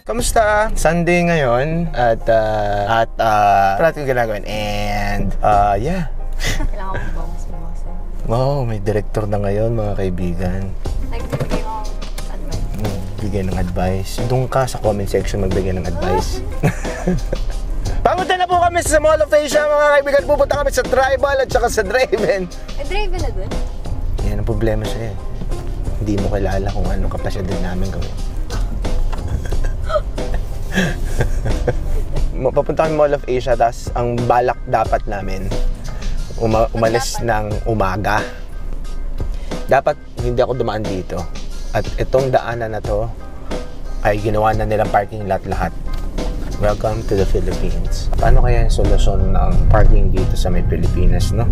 Kamusta? Sunday ngayon at parati yung ginagawin and yeah. Kailangan mo bawas-bawasan. Wow, may director na ngayon mga kaibigan. Nagbibigay ako advice. Bigay ng advice. Doon ka sa comment section magbigay ng advice. Pamunta na po kami sa Mall of Asia mga kaibigan. Pupunta kami sa Tribal at saka sa Draven. Draven na dun? Yan ang problema sa'yo. Hindi mo kilala kung anong kapasidad namin gawin. Papunta kami Mall of Asia, tas ang balak dapat namin umalis ng umaga. Dapat hindi ako dumaan dito. At itong daanan na to ay ginawa na nilang parking lot lahat. Welcome to the Philippines. Paano kaya yung solusyon ng parking dito sa may Pilipinas, no?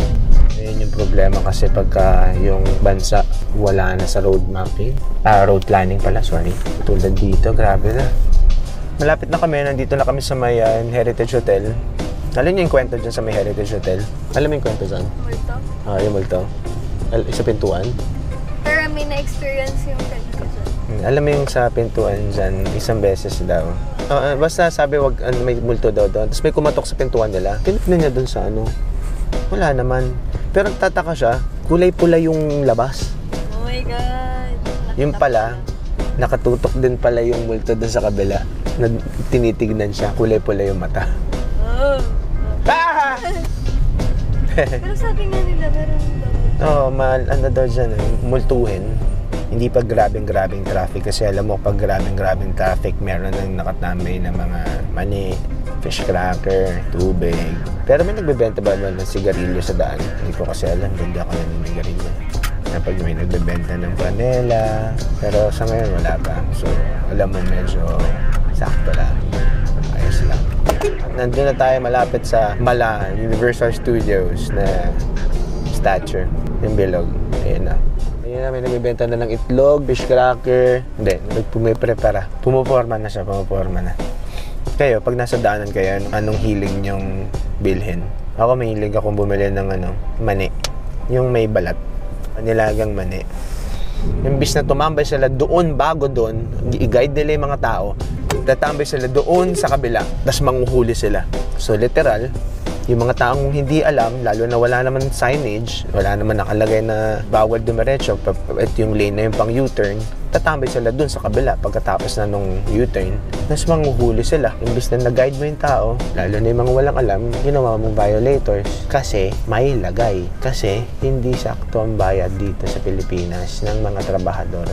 Ayun yung problema kasi pagka yung bansa wala na sa road mapping. Road planning pala, sorry. Tulad dito, grabe na. Malapit na kami, nandito na kami sa may Heritage Hotel. Alam niyo yung kwento dyan sa may Heritage Hotel? Alam mo yung kwento dyan? Multo? Yung multo. Sa pintuan? Pero may na-experience yung kwento ko dyan. Alam mo yung sa pintuan dyan, isang beses daw. Basta sabi wag may multo daw doon. Tapos may kumatok sa pintuan nila. Tinignan niya doon sa ano. Wala naman. Pero tataka siya, kulay pula yung labas. Oh my God. Yung pala, nakatutok din pala yung multo doon sa kabila. Na tinitignan siya, kulay pula yung mata. Oh. Ah! Pero sabi nga nila, meron daw. Ano daw dyan, multuhin. Hindi pa grabing traffic kasi alam mo pag grabing traffic meron nang nakatambay na mga mani, fish cracker, tubig. Pero may nagbebenta ba naman ng sigarilyo sa daan? Hindi ko kasi alam, hindi ako naninigarilyo. Pag may nagbebenta ng panela, pero sa ngayon wala pa. So alam mo medyo sakto lang. Ayos lang. Nandun na tayo malapit sa Mala Universal Studios na statue, yung bilog. Ayun na. Ayun na, may nagbibenta na ng itlog, fish cracker. Hindi, pumiprepara. Pumuporma na siya, na. Kayo, pag nasa daanan kayo, anong hilig nyong bilhin? Ako mahilig akong bumili ng mani. Yung may balat. Nilagang mani. Imbis na tumambay sila doon, bago doon, i-guide nila yung mga tao, tatambay sila doon sa kabila, tapos manghuhuli sila. So literal, yung mga taong hindi alam, lalo na wala naman signage, wala naman nakalagay na bawal dumiretso, at yung lane na yung pang U-turn, tatambay sila dun sa kabila pagkatapos na nung U-turn, tapos manghuhuli sila. Imbis na nag-guide mo yung tao, lalo na yung mga walang alam, ginawa mong violators kasi may lagay. Kasi hindi sakto ang bayad dito sa Pilipinas ng mga trabahador,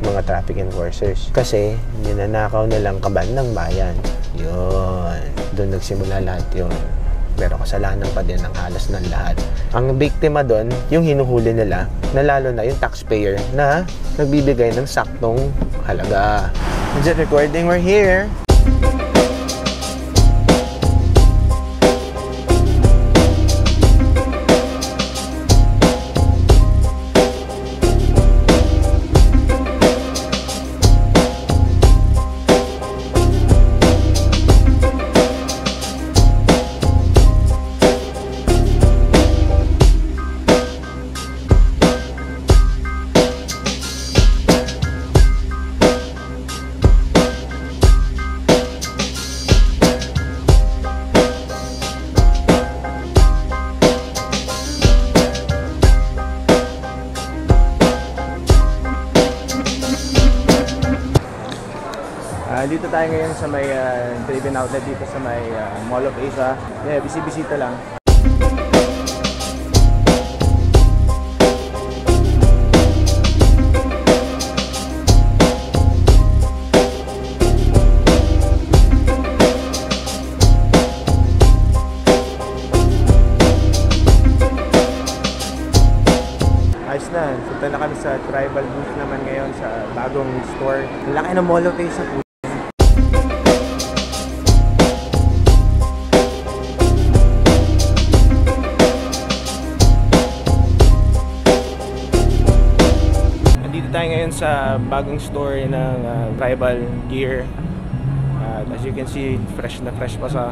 mga traffic enforcers. Kasi ninanakaw nilang kaban ng bayan. Yun. Doon nagsimula lahat yun. Pero kasalanan pa din ang halos ng lahat. Ang biktima doon, yung hinuhuli nila, na lalo na yung taxpayer na nagbibigay ng saktong halaga. Is it recording? We're here! Dito tayo ngayon sa may Draven outlet dito sa may Mall of Asia. Yeah, bisita lang. Ayos na, punta na kami sa Tribal booth naman ngayon sa bagong store. Laki ng Mall of Asia po. Tayo ngayon sa bagong store ng Tribal gear. As you can see, fresh na fresh pa sa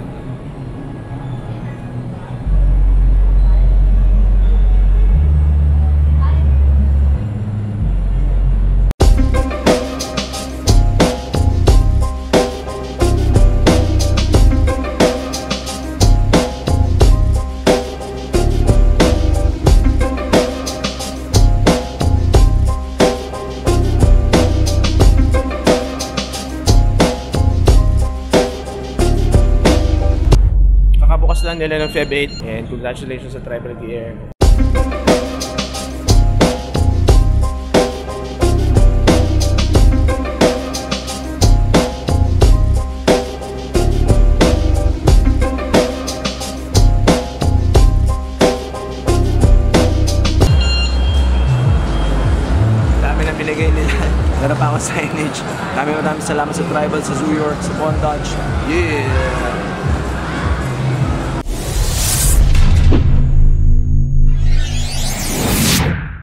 Nabutan nila ng Feb 8 and congratulations sa Tribal Gear. Binigay nila. Meron pa akong signage. Maraming salamat sa Tribal, sa Zoo York, sa Bondage. Yeah!